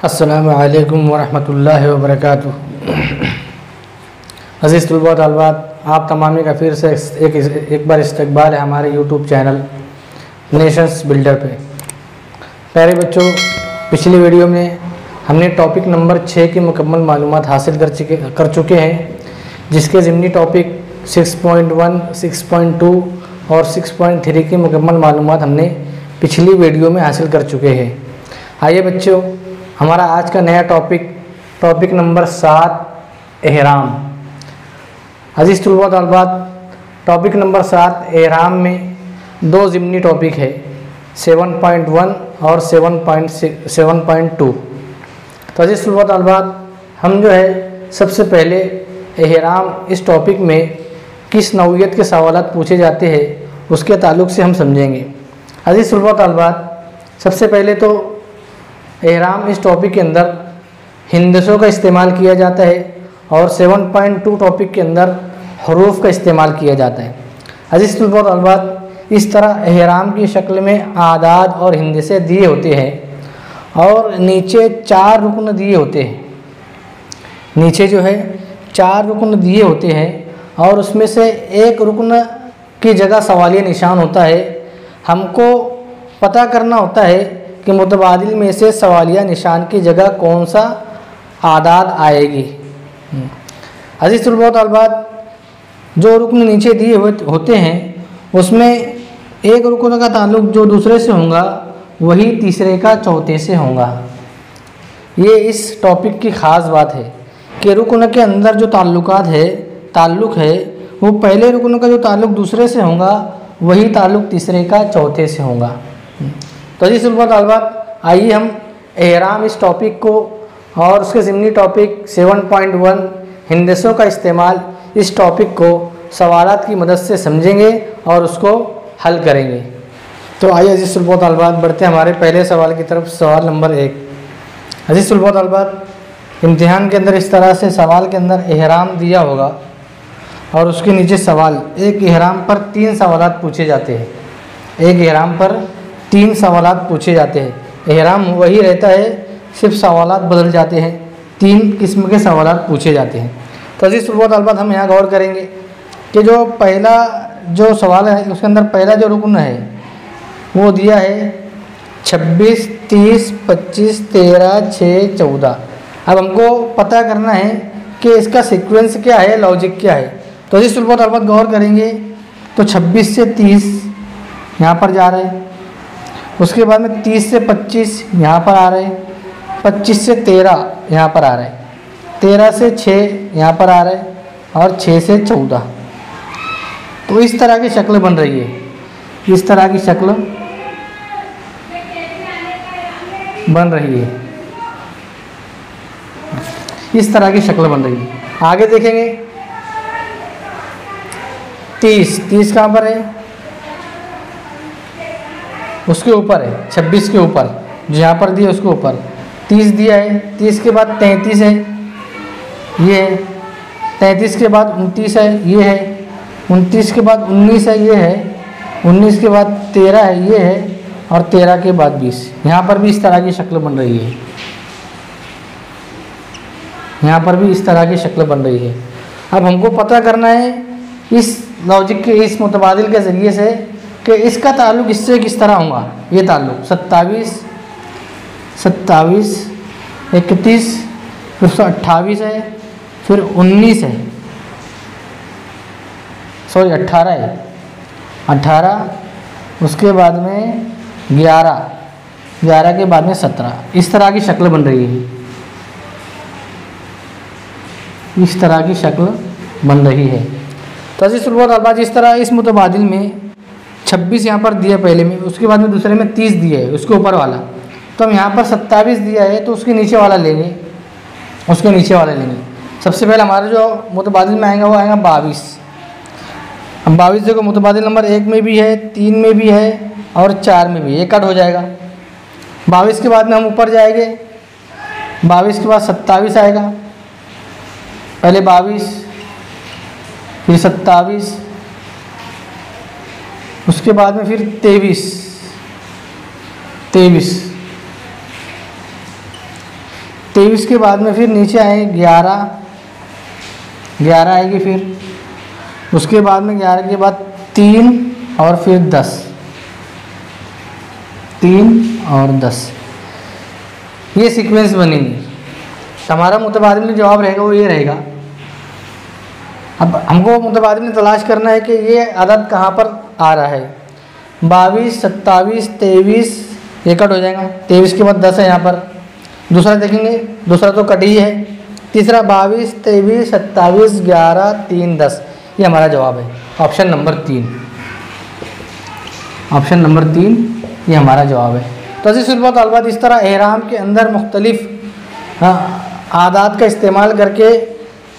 अस्सलामु अलैकुम वरहमतुल्लाहि वबरकातुहू। अज़ीज़ तलबा तलबात, आप तमामी का फिर से एक बार इस्तकबाल है हमारे यूट्यूब चैनल नेशंस बिल्डर पे। प्यारे बच्चों, पिछली वीडियो में हमने टॉपिक नंबर 6 की मुकम्मल मालूमात हासिल कर चुके हैं, जिसके ज़िमनी टॉपिक 6.1, 6.2 और 6.3 की मुकम्मल मालूमात हमने पिछली वीडियो में हासिल कर चुके हैं। आइए बच्चों, हमारा आज का नया टॉपिक नंबर 7 एहराम। अज़ीज़ तलबा तलबात, टॉपिक नंबर 7 एहराम में दो ज़िमनी टॉपिक है, 7.1 और 7.2। तो अज़ीज़ तलबा तलबात, हम जो है सबसे पहले एहराम इस टॉपिक में किस नौइयत के सवालात पूछे जाते हैं उसके ताल्लुक़ से हम समझेंगे। अज़ीज़ तलबा तलबात, सबसे पहले तो एहराम इस टॉपिक के अंदर हिंदसों का इस्तेमाल किया जाता है और 7.2 टॉपिक के अंदर हरूफ का इस्तेमाल किया जाता है। अज़ीज़ तलबा तलबात, इस तरह एहराम की शक्ल में आदाद और हिंदसे दिए होते हैं और नीचे 4 रुकन दिए होते हैं। नीचे जो है 4 रुकन दिए होते हैं और उसमें से एक रुकन की जगह सवालिया निशान होता है। हमको पता करना होता है कि मुतबादिल में से सवालिया निशान की जगह कौन सा आदाद आएगी। अज़ीज़ तलबा तलबात, जो रुकन नीचे दिए होते हैं उसमें एक रुकन का ताल्लुक़ जो दूसरे से होगा वही तीसरे का चौथे से होगा। ये इस टॉपिक की ख़ास बात है कि रुकन के अंदर जो ताल्लुक़ है वो पहले रुकन का जो ताल्लुक़ दूसरे से होगा वही ताल्लुक़ तीसरे का चौथे से होगा। तो अज़ीज़ तलबा तलबात, आइए हम एहराम इस टॉपिक को और उसके ज़िमनी टॉपिक 7.1 हिंदसों का इस्तेमाल इस टॉपिक को सवालात की मदद से समझेंगे और उसको हल करेंगे। तो आइए अज़ीज़ तलबा तलबात, बढ़ते हैं हमारे पहले सवाल की तरफ। सवाल नंबर 1। अज़ीज़ तलबा तलबात, इम्तिहान के अंदर इस तरह से सवाल के अंदर एहराम दिया होगा और उसके नीचे सवाल, एक एहराम पर 3 सवालात पूछे जाते हैं। एक एहराम पर 3 सवालात पूछे जाते हैं। एहराम वही रहता है, सिर्फ सवालात बदल जाते हैं। 3 किस्म के सवालात पूछे जाते हैं। तो अज़ीज़ तलबा तलबात, हम यहाँ गौर करेंगे कि जो पहला जो सवाल है उसके अंदर पहला जो रुकन है वो दिया है 26, 30, 25, 13, 6, 14। अब हमको पता करना है कि इसका सीक्वेंस क्या है, लॉजिक क्या है। तो अज़ीज़ तलबा तलबात, गौर करेंगे तो 26 से 30 यहाँ पर जा रहे हैं, उसके बाद में 30 से 25 यहाँ पर आ रहे हैं, 25 से 13 यहाँ पर आ रहे हैं, 13 से 6 यहाँ पर आ रहे हैं और 6 से 14। तो इस तरह की शक्ल बन रही है, इस तरह की शक्ल बन रही है, इस तरह की शक्ल बन रही है। आगे देखेंगे 30 कहाँ पर है, उसके ऊपर है, 26 के ऊपर जो यहाँ पर दिया उसके ऊपर 30 दिया है। 30 के बाद 33 है, ये है। 33 के बाद 29 है, ये है। 29 के बाद 19 है, ये है। 19 के बाद 13 है, ये है। और 13 के बाद 20। यहाँ पर भी इस तरह की शक्ल बन रही है, यहाँ पर भी इस तरह की शक्ल बन रही है। अब हमको पता करना है इस लॉजिक के, इस मुतबादिल के ज़रिए से कि इसका ताल्लुक़ इससे किस तरह होगा। ये ताल्लुक़ 27, 31, फिर 28 है, फिर 19 है, सॉरी 18 है, 18, उसके बाद में 11 के बाद में 17। इस तरह की शक्ल बन रही है, इस तरह की शक्ल बन रही है। तो अज़ीज़ तलबा तलबात, इस तरह इस मुतबादिल में 26 यहाँ पर दिया पहले में, उसके बाद में दूसरे में 30 दिया है, उसके ऊपर वाला। तो हम यहाँ पर 27 दिया है तो उसके नीचे वाला लेंगे, उसके नीचे वाला लेंगे। सबसे पहले हमारा जो मुतबादिल में आएगा वो आएगा 22। अब 22 देखो मुतबादिल नंबर 1 में भी है, 3 में भी है और 4 में भी, ये कट हो जाएगा। 22 के बाद में हम ऊपर जाएंगे, 22 के बाद 27 आएगा, पहले 22 फिर 27, उसके बाद में फिर 23, 23 के बाद में फिर नीचे आए 11, 11 आएगी, फिर उसके बाद में 11 के बाद 3 और फिर 10, 3 और 10, ये सीक्वेंस बनेंगी। हमारा मुतबादिल में जवाब रहेगा वो ये रहेगा। अब हमको मुतबादिल में तलाश करना है कि ये अदद कहाँ पर आ रहा है। 22, 27, 23 ये कट हो जाएगा। 23 के बाद 10 है यहाँ पर। दूसरा देखेंगे, दूसरा तो कट ही है। तीसरा 22, 23, 27, 11, 3, 10 ये हमारा जवाब है। ऑप्शन नंबर 3, ऑप्शन नंबर 3 ये हमारा जवाब है। तो अज़ीज़ सुलबा तलबात, इस तरह एहराम के अंदर मुख्तलिफ आदात का इस्तेमाल करके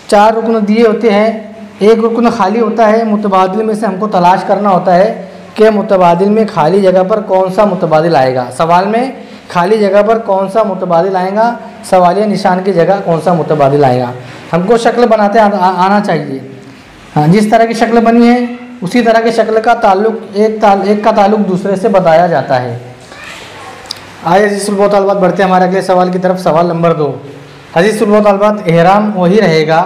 4 रुकन दिए होते हैं। एक रुकन खाली होता है, मुतबादिल में से हमको तलाश करना होता है कि मुतबादिल में खाली जगह पर कौन सा मुतबादिल आएगा। सवाल में खाली जगह पर कौन सा मुतबादिल आएगा, सवालिया निशान की जगह कौन सा मुतबादिल आएगा। हमको शक्ल बनाते आना चाहिए। हाँ, जिस तरह की शक्ल बनी है उसी तरह की शक्ल का ताल्लुक़ एक का ताल्लुक़ दूसरे से बताया जाता है। आइए अज़ीज़ सुलबा तलबात बढ़ते हैं हमारे अगले सवाल की तरफ। सवाल नंबर 2। अज़ीज़ सुलबा तलबात, एहराम वही रहेगा,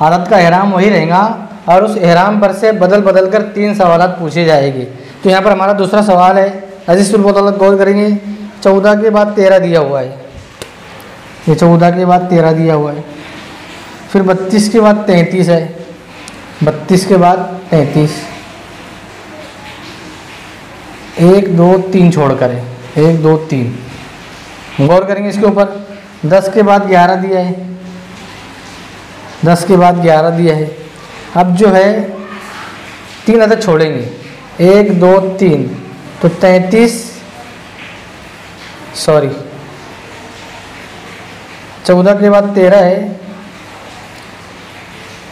आदत का एहराम वही रहेगा और उस एहराम पर से बदल बदल कर 3 सवालात पूछे जाएंगे। तो यहाँ पर हमारा दूसरा सवाल है। अज़ीज़ सुलबा तलबात गौर करेंगे, 14 के बाद 13 दिया हुआ है, ये 14 के बाद 13 दिया हुआ है। फिर 32 के बाद 33 है, 32 के बाद 33, 1 2 3 छोड़ कर है, 1 2 3। गौर करेंगे इसके ऊपर। 10 के बाद 11 दिया है, 10 के बाद 11 दिया है। अब जो है 3 अदद छोड़ेंगे, 1 2 3, तो 33, सॉरी 14 के बाद 13 है,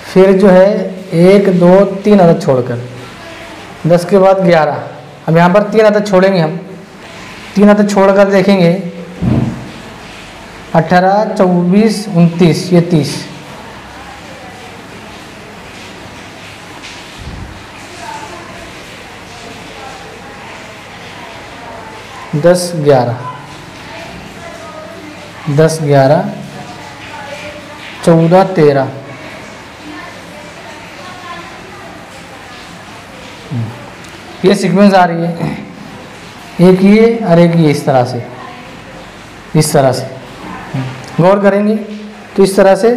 फिर जो है 1 2 3 अदद छोड़कर 10 के बाद 11। अब यहाँ पर 3 अदद छोड़ेंगे हम, 3 अदद छोड़कर देखेंगे 18 24 29, ये 30। 10 11, 10 11, 14 13, ये सीक्वेंस आ रही है। एक ये और एक ये, इस तरह से, इस तरह से गौर करेंगे तो इस तरह से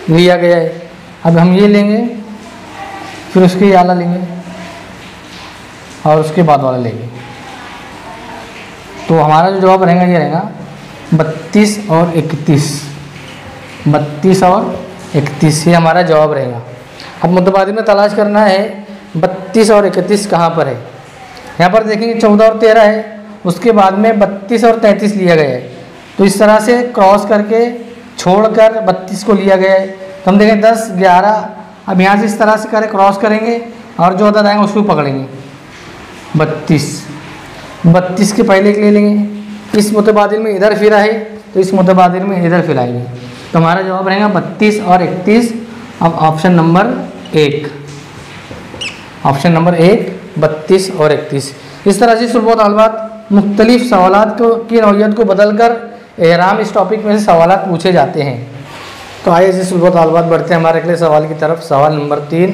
लिया गया है। अब हम ये लेंगे, फिर उसके ये वाला लेंगे और उसके बाद वाला लेंगे। तो हमारा जो जवाब रहेगा ये रहेगा 32 और 31, 32 और 31 ये हमारा जवाब रहेगा। अब मुतबादिल में तलाश करना है 32 और 31 कहाँ पर है। यहाँ पर देखेंगे 14 और 13 है, उसके बाद में 32 और 33 लिया गया है। तो इस तरह से क्रॉस करके छोड़कर 32 को लिया गया है। तो हम देखें 10 11, अब यहाँ से इस तरह से करें, क्रॉस करेंगे और जो अदद आएंगे उसको पकड़ेंगे। 32 के पहले के ले लेंगे, इस मुतबादिल में इधर फिरा है तो इस मुतबादिल में इधर फिराएंगे। तो हमारा जवाब रहेगा 32 और 31। अब ऑप्शन नंबर 1, ऑप्शन नंबर 1 32 और 31। इस तरह से सुलबा तलबात मुख्तलिफ सवालात की नौइयत को बदल कर एहराम इस टॉपिक में से सवालात पूछे जाते हैं। तो आइए इस सुलबा तलबात बढ़ते हैं हमारे अगले सवाल की तरफ। सवाल नंबर 3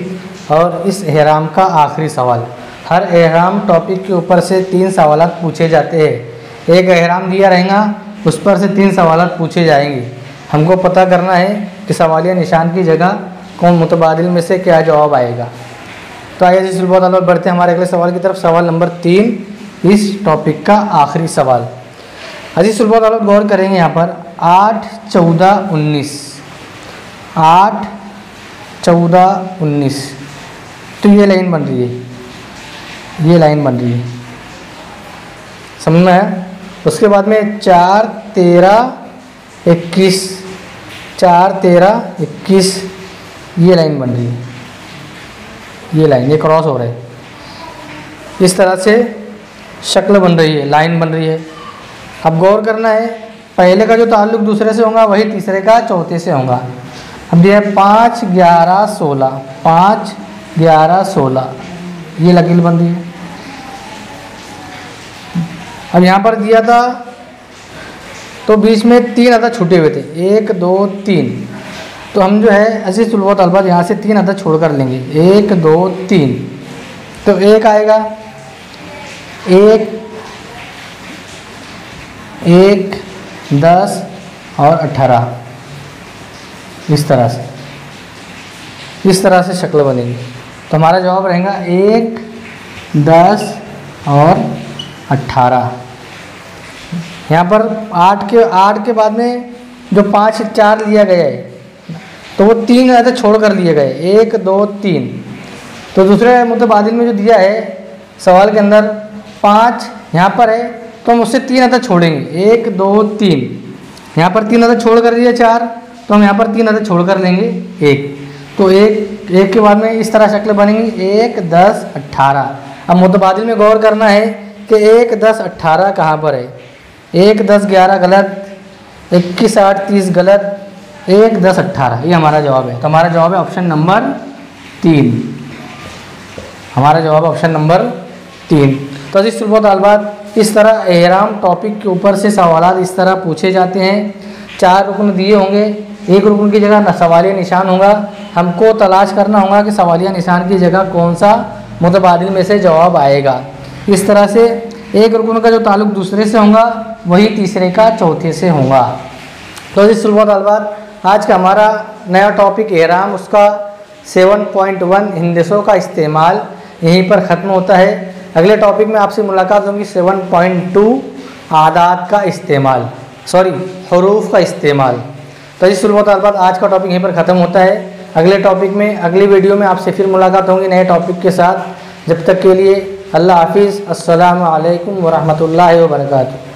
और इस एहराम का आखिरी सवाल। हर एहराम टॉपिक के ऊपर से 3 सवालात पूछे जाते हैं। एक एहराम दिया रहेगा, उस पर से 3 सवालात पूछे जाएंगे। हमको पता करना है कि सवालिया निशान की जगह कौन मुतबादिल में से क्या जवाब आएगा। तो आइए इस सुलबा तलबात बढ़ते हैं हमारे अगले सवाल की तरफ। सवाल नंबर 3 इस टॉपिक का आखिरी सवाल। अजीज सुलबा तलबात गौर करेंगे यहाँ पर 8 14 19, 8 14 19, तो ये लाइन बन रही है, ये लाइन बन रही है, समझ में है। उसके बाद में 4 13 21, 4 13 21, ये लाइन बन रही है, ये लाइन, ये क्रॉस हो रहा है। इस तरह से शक्ल बन रही है, लाइन बन रही है। अब गौर करना है, पहले का जो ताल्लुक दूसरे से होगा वही तीसरे का चौथे से होगा। अब ये 5 11 16, 5 11 16, ये लकीर बन रही है। अब यहाँ पर दिया था तो बीच में 3 अदद छूटे हुए थे, 1 2 3। तो हम जो है अजीज तुलबा तलबा यहाँ से 3 अदद छोड़ कर लेंगे, 1 2 3। तो 1 आएगा, 1 1 10 और 18, इस तरह से शक्ल बनेगी। तो हमारा जवाब रहेगा 1 10 और 18। यहाँ पर 8 के बाद में जो 5 4 लिया गया है तो वो 3 ऐसे छोड़ कर लिए गए, 1 2 3। तो दूसरे मुतबादिल में जो दिया है सवाल के अंदर 5 यहाँ पर है तो हम उससे 3 अदद छोड़ेंगे, 1 2 3। यहाँ पर 3 अदद छोड़ कर दिया 4, तो हम यहाँ पर 3 अदद छोड़ कर लेंगे 1। तो 1 के बाद में इस तरह शक्ल बनेंगी 1 10 18। अब मुतबादिल में गौर करना है कि 1 10 18 कहाँ पर है। 1 10 11 गलत, 21 8 30 गलत, 1 10 18 ये हमारा जवाब है। तो हमारा जवाब है ऑप्शन नंबर 3। हमारा जवाब है ऑप्शन नंबर 3। तो अजीज़ तुलबा तलबात, इस तरह एहराम टॉपिक के ऊपर से सवालात इस तरह पूछे जाते हैं। 4 रुकन दिए होंगे, एक रुकन की जगह सवालिया निशान होगा। हमको तलाश करना होगा कि सवालिया निशान की जगह कौन सा मुतबादिल में से जवाब आएगा। इस तरह से एक रुकन का जो ताल्लुक़ दूसरे से होगा वही तीसरे का चौथे से होगा। तो इस तुलबा तलबात, आज का हमारा नया टॉपिक एहराम, उसका 7.1 हिंदसों का इस्तेमाल यहीं पर ख़त्म होता है। अगले टॉपिक में आपसे मुलाकात होगी 7.2 आदात का इस्तेमाल, हरूफ का इस्तेमाल। तो इस तुलबा तलबात, आज का टॉपिक यहीं पर ख़त्म होता है। अगले टॉपिक में, अगली वीडियो में आपसे फिर मुलाकात होंगी नए टॉपिक के साथ। जब तक के लिए अल्लाह हाफिज़। अस्सलामु अलैकुम व रहमतुल्लाहि व बरकातुहू।